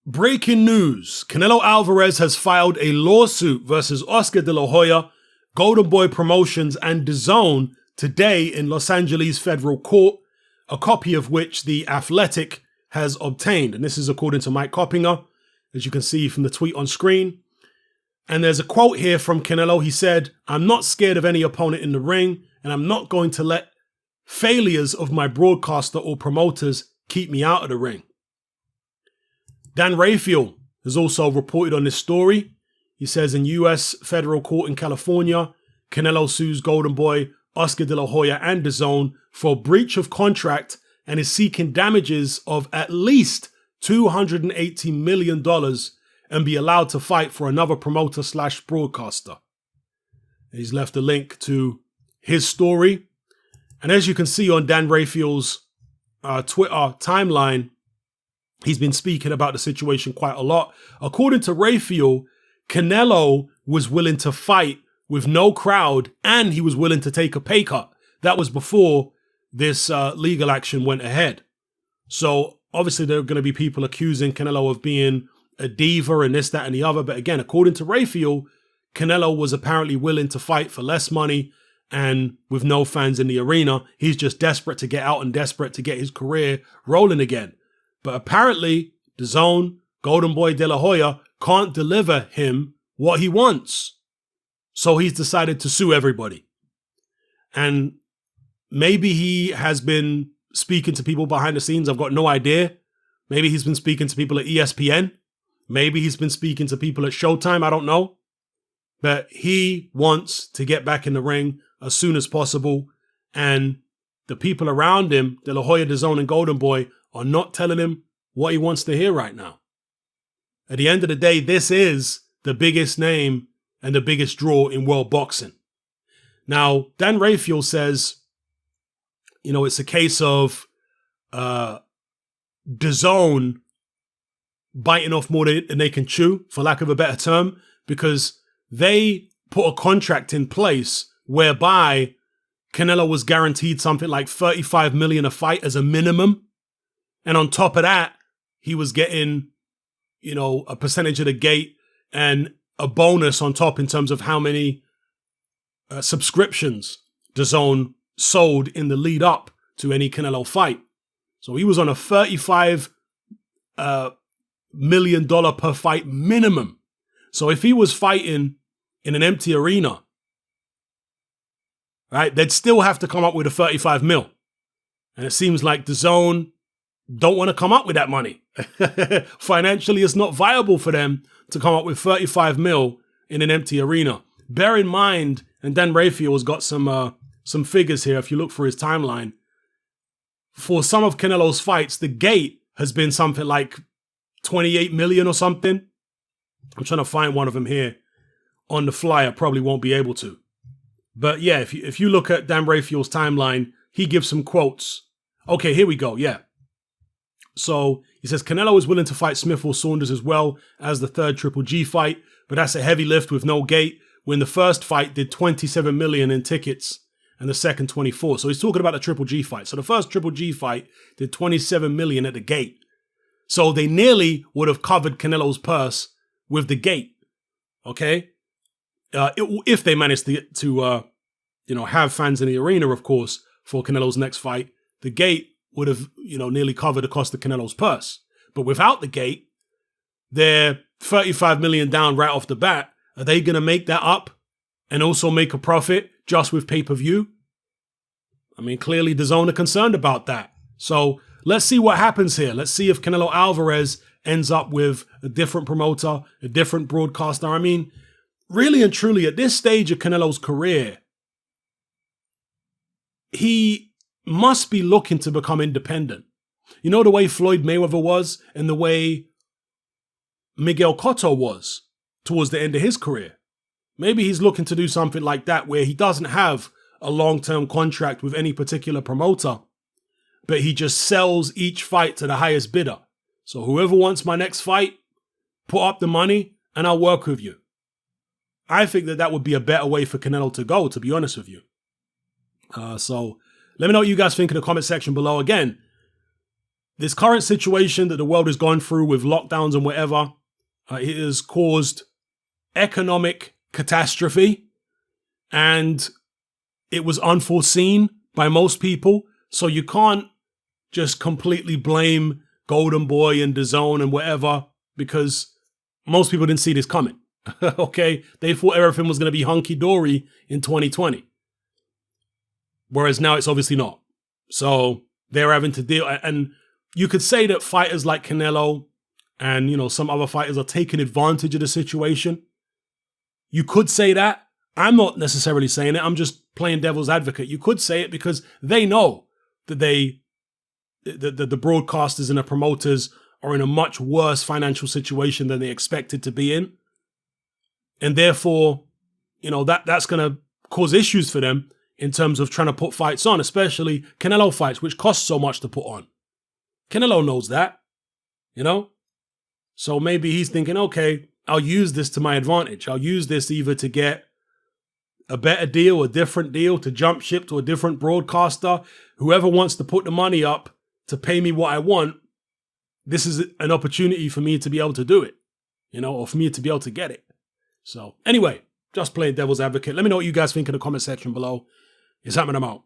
Breaking news. Canelo Alvarez has filed a lawsuit versus Oscar de la Hoya, Golden Boy Promotions, and Dazn today in Los Angeles federal court, a copy of which The Athletic has obtained. And this is according to Mike Coppinger, as you can see from the tweet on screen. And there's a quote here from Canelo. He said, "I'm not scared of any opponent in the ring, and I'm not going to let failures of my broadcaster or promoters keep me out of the ring." Dan Raphael has also reported on this story. He says in U.S. federal court in California, Canelo sues Golden Boy, Oscar de la Hoya, and Dazn for breach of contract and is seeking damages of at least $280 million and be allowed to fight for another promoter/broadcaster. He's left a link to his story. And as you can see on Dan Raphael's Twitter timeline, he's been speaking about the situation quite a lot. According to Raphael, Canelo was willing to fight with no crowd and he was willing to take a pay cut. That was before this legal action went ahead. So obviously there are going to be people accusing Canelo of being a diva and this, that, and the other. But again, according to Raphael, Canelo was apparently willing to fight for less money and with no fans in the arena. He's just desperate to get out and desperate to get his career rolling again. But apparently, Dazn, Golden Boy de la Hoya, can't deliver him what he wants. So he's decided to sue everybody. And maybe he has been speaking to people behind the scenes. I've got no idea. Maybe he's been speaking to people at ESPN. Maybe he's been speaking to people at Showtime. I don't know. But he wants to get back in the ring as soon as possible. And the people around him, De La Hoya, Dazn, and Golden Boy, are not telling him what he wants to hear right now. At the end of the day, this is the biggest name and the biggest draw in world boxing. Now, Dan Raphael says, you know, it's a case of Dazn biting off more than they can chew, for lack of a better term, because they put a contract in place whereby Canelo was guaranteed something like $35 million a fight as a minimum. And on top of that, he was getting, you know, a percentage of the gate and a bonus on top in terms of how many subscriptions Dazn sold in the lead up to any Canelo fight. So he was on a $35 million per fight minimum. So if he was fighting in an empty arena, right, they'd still have to come up with a 35 mil. And it seems like Dazn don't want to come up with that money. Financially, it's not viable for them to come up with 35 mil in an empty arena. Bear in mind, and Dan Raphael has got some figures here if you look for his timeline. For some of Canelo's fights, the gate has been something like 28 million or something. I'm trying to find one of them here on the fly. I probably won't be able to. But yeah, if you look at Dan Raphael's timeline, he gives some quotes. Okay, here we go. Yeah. So he says Canelo is willing to fight Smith or Saunders as well as the third Triple G fight, but that's a heavy lift with no gate. When the first fight did 27 million in tickets and the second 24. So he's talking about the Triple G fight. So the first Triple G fight did 27 million at the gate. So they nearly would have covered Canelo's purse with the gate. Okay. If they managed to have fans in the arena, of course, for Canelo's next fight, the gate would have, nearly covered the cost of Canelo's purse. But without the gate, they're 35 million down right off the bat. Are they going to make that up and also make a profit just with pay-per-view? I mean, clearly DAZN are concerned about that. So let's see what happens here. Let's see if Canelo Alvarez ends up with a different promoter, a different broadcaster. I mean, really and truly, at this stage of Canelo's career, he must be looking to become independent. You know the way Floyd Mayweather was and the way Miguel Cotto was towards the end of his career. Maybe he's looking to do something like that where he doesn't have a long-term contract with any particular promoter, but he just sells each fight to the highest bidder. So whoever wants my next fight, put up the money and I'll work with you. I think that would be a better way for Canelo to go, to be honest with you. So let me know what you guys think in the comment section below. Again, this current situation that the world is going through with lockdowns and whatever, it has caused economic catastrophe, and it was unforeseen by most people. So you can't just completely blame Golden Boy and Dazn and whatever, because most people didn't see this coming. Okay, they thought everything was going to be hunky-dory in 2020. Whereas now it's obviously not. So they're having to deal, and you could say that fighters like Canelo and, you know, some other fighters are taking advantage of the situation. You could say that. I'm not necessarily saying it. I'm just playing devil's advocate. You could say it because they know that the broadcasters and the promoters are in a much worse financial situation than they expected to be in. And therefore, you know, that's going to cause issues for them in terms of trying to put fights on, especially Canelo fights, which cost so much to put on. Canelo knows that, you know? So maybe he's thinking, okay, I'll use this to my advantage. I'll use this either to get a better deal, a different deal, to jump ship to a different broadcaster. Whoever wants to put the money up to pay me what I want, this is an opportunity for me to be able to do it, you know, or for me to be able to get it. So anyway, just playing devil's advocate. Let me know what you guys think in the comment section below. It's happening. I'm out.